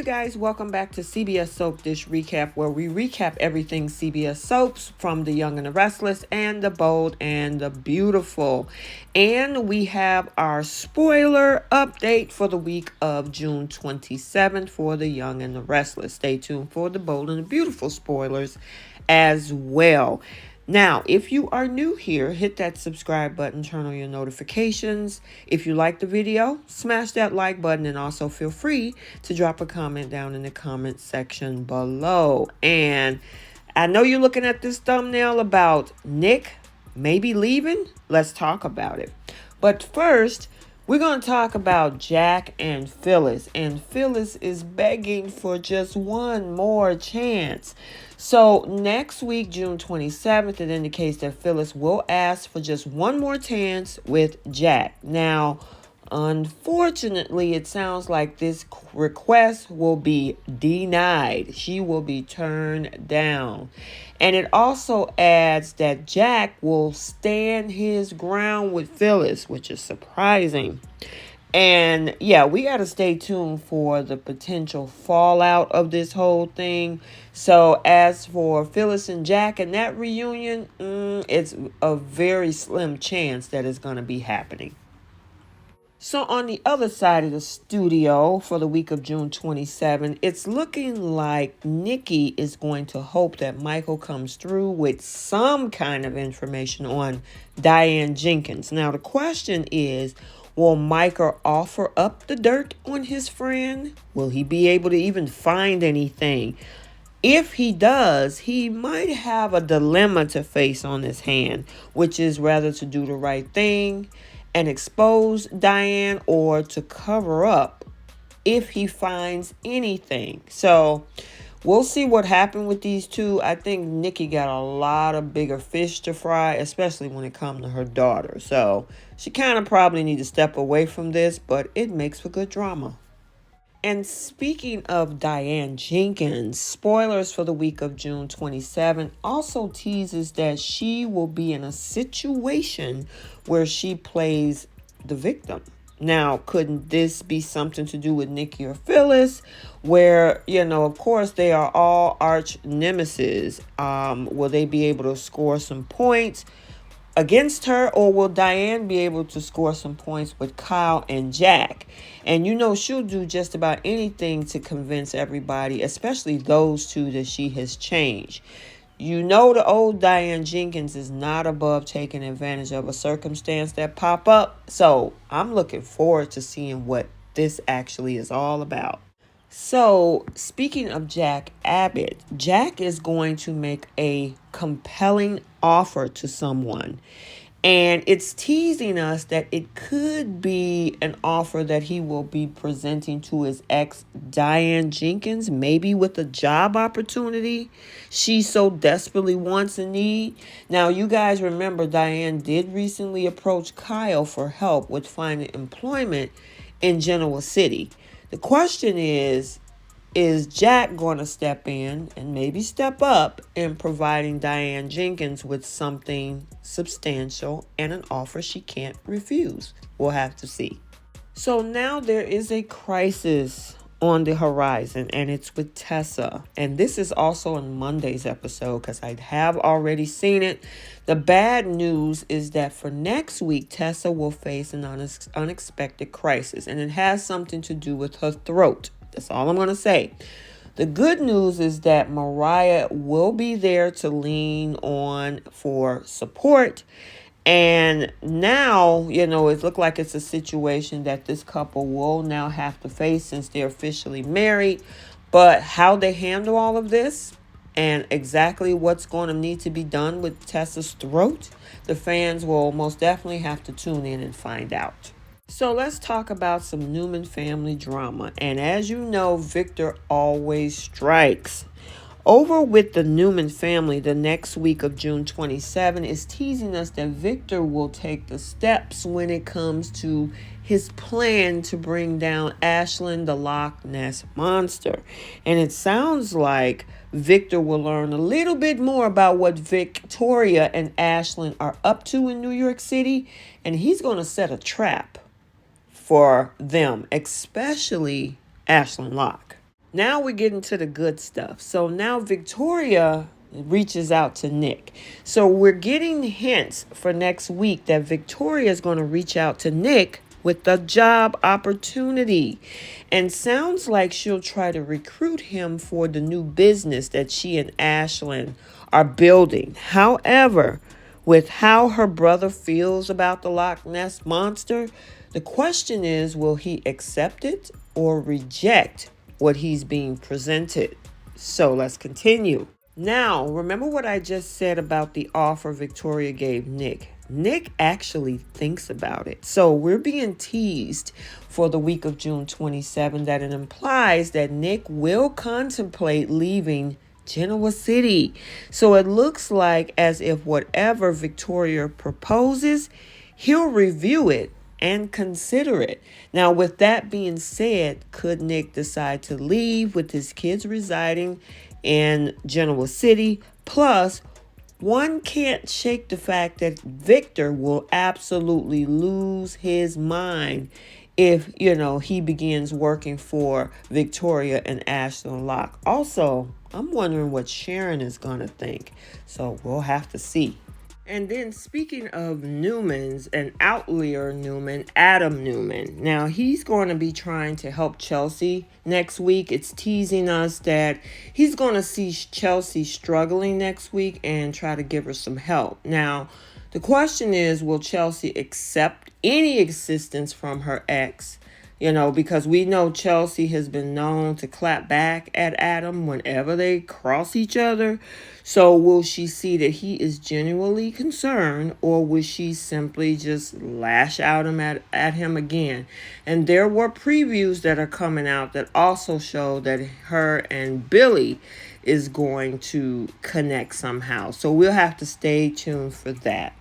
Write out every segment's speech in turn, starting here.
you guys, welcome back to CBS Soap Dish Recap, where we recap everything CBS soaps, from The Young and the Restless and The Bold and the Beautiful. And we have our spoiler update for the week of June 27th for The Young and the Restless. Stay tuned for The Bold and the Beautiful spoilers as well. Now, if you are new here, hit that subscribe button, turn on your notifications. If you like the video, smash that like button, and also feel free to drop a comment down in the comment section below. And I know you're looking at this thumbnail about Nick maybe leaving. Let's talk about it. But first, we're going to talk about Jack and Phyllis. And Phyllis is begging for just one more chance. So next week, June 27th, it indicates that Phyllis will ask for just one more chance with Jack. Now, unfortunately, it sounds like this request will be denied. She will be turned down. And it also adds that Jack will stand his ground with Phyllis, which is surprising. And yeah, we got to stay tuned for the potential fallout of this whole thing. So as for Phyllis and Jack and that reunion, it's a very slim chance that it's going to be happening. So on the other side of the studio for the week of June 27, it's looking like Nikki is going to hope that Michael comes through with some kind of information on Diane Jenkins. Now, the question is, will Michael offer up the dirt on his friend? Will he be able to even find anything? If he does, he might have a dilemma to face on his hand, which is whether to do the right thing and expose Diane or to cover up if he finds anything. So we'll see what happened with these two. I think Nikki got a lot of bigger fish to fry, especially when it comes to her daughter. So she kind of probably need to step away from this, but it makes for good drama. And speaking of Diane Jenkins, spoilers for the week of June 27 also teases that she will be in a situation where she plays the victim. Now, couldn't this be something to do with Nikki or Phyllis, where, of course, they are all arch nemesis? Will they be able to score some points against her, or will Diane be able to score some points with Kyle and Jack? And she'll do just about anything to convince everybody, especially those two, that she has changed. The old Diane Jenkins is not above taking advantage of a circumstance that pop up. So I'm looking forward to seeing what this actually is all about. So, speaking of Jack Abbott, Jack is going to make a compelling offer to someone. And it's teasing us that it could be an offer that he will be presenting to his ex, Diane Jenkins, maybe with a job opportunity she so desperately wants and needs. Now, you guys remember Diane did recently approach Kyle for help with finding employment in Genoa City. The question is Jack going to step in and maybe step up in providing Diane Jenkins with something substantial and an offer she can't refuse? We'll have to see. So now there is a crisis on the horizon, and it's with Tessa. And this is also in Monday's episode because I have already seen it. The bad news is that for next week, Tessa will face an unexpected crisis, and it has something to do with her throat. That's all I'm going to say. The good news is that Mariah will be there to lean on for support. And now, it looks like it's a situation that this couple will now have to face since they're officially married. But how they handle all of this and exactly what's going to need to be done with Tessa's throat, the fans will most definitely have to tune in and find out. So let's talk about some Newman family drama. And as you know, Victor always strikes. Over with the Newman family, the next week of June 27 is teasing us that Victor will take the steps when it comes to his plan to bring down Ashlyn, the Loch Ness Monster. And it sounds like Victor will learn a little bit more about what Victoria and Ashlyn are up to in New York City, and he's going to set a trap for them, especially Ashlyn Locke. Now we're getting to the good stuff. So now Victoria reaches out to Nick. So we're getting hints for next week that Victoria is going to reach out to Nick with a job opportunity. And sounds like she'll try to recruit him for the new business that she and Ashlyn are building. However, with how her brother feels about the Loch Ness monster, the question is, will he accept it or reject what he's being presented? So let's continue. Now, remember what I just said about the offer Victoria gave Nick. Nick actually thinks about it. So we're being teased for the week of June 27 that it implies that Nick will contemplate leaving Genoa City. So it looks like as if whatever Victoria proposes, he'll review it and consider it. Now, with that being said, could Nick decide to leave with his kids residing in Genoa City? Plus, one can't shake the fact that Victor will absolutely lose his mind if, he begins working for Victoria and Ashlyn Locke. Also, I'm wondering what Sharon is going to think. So we'll have to see. And then speaking of Newmans, an outlier Newman, Adam Newman. Now he's going to be trying to help Chelsea next week. It's teasing us that he's going to see Chelsea struggling next week and try to give her some help. Now, the question is, will Chelsea accept any assistance from her ex? Because we know Chelsea has been known to clap back at Adam whenever they cross each other. So will she see that he is genuinely concerned, or will she simply just lash out at him again? And there were previews that are coming out that also show that her and Billy is going to connect somehow. So we'll have to stay tuned for that.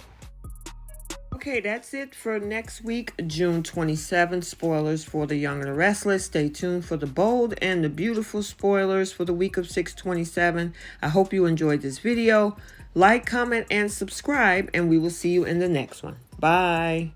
Okay, that's it for next week, June 27th. Spoilers for The Young and the Restless. Stay tuned for the bold and the beautiful spoilers for the week of 6/27. I hope you enjoyed this video. Like, comment, and subscribe, and we will see you in the next one. Bye.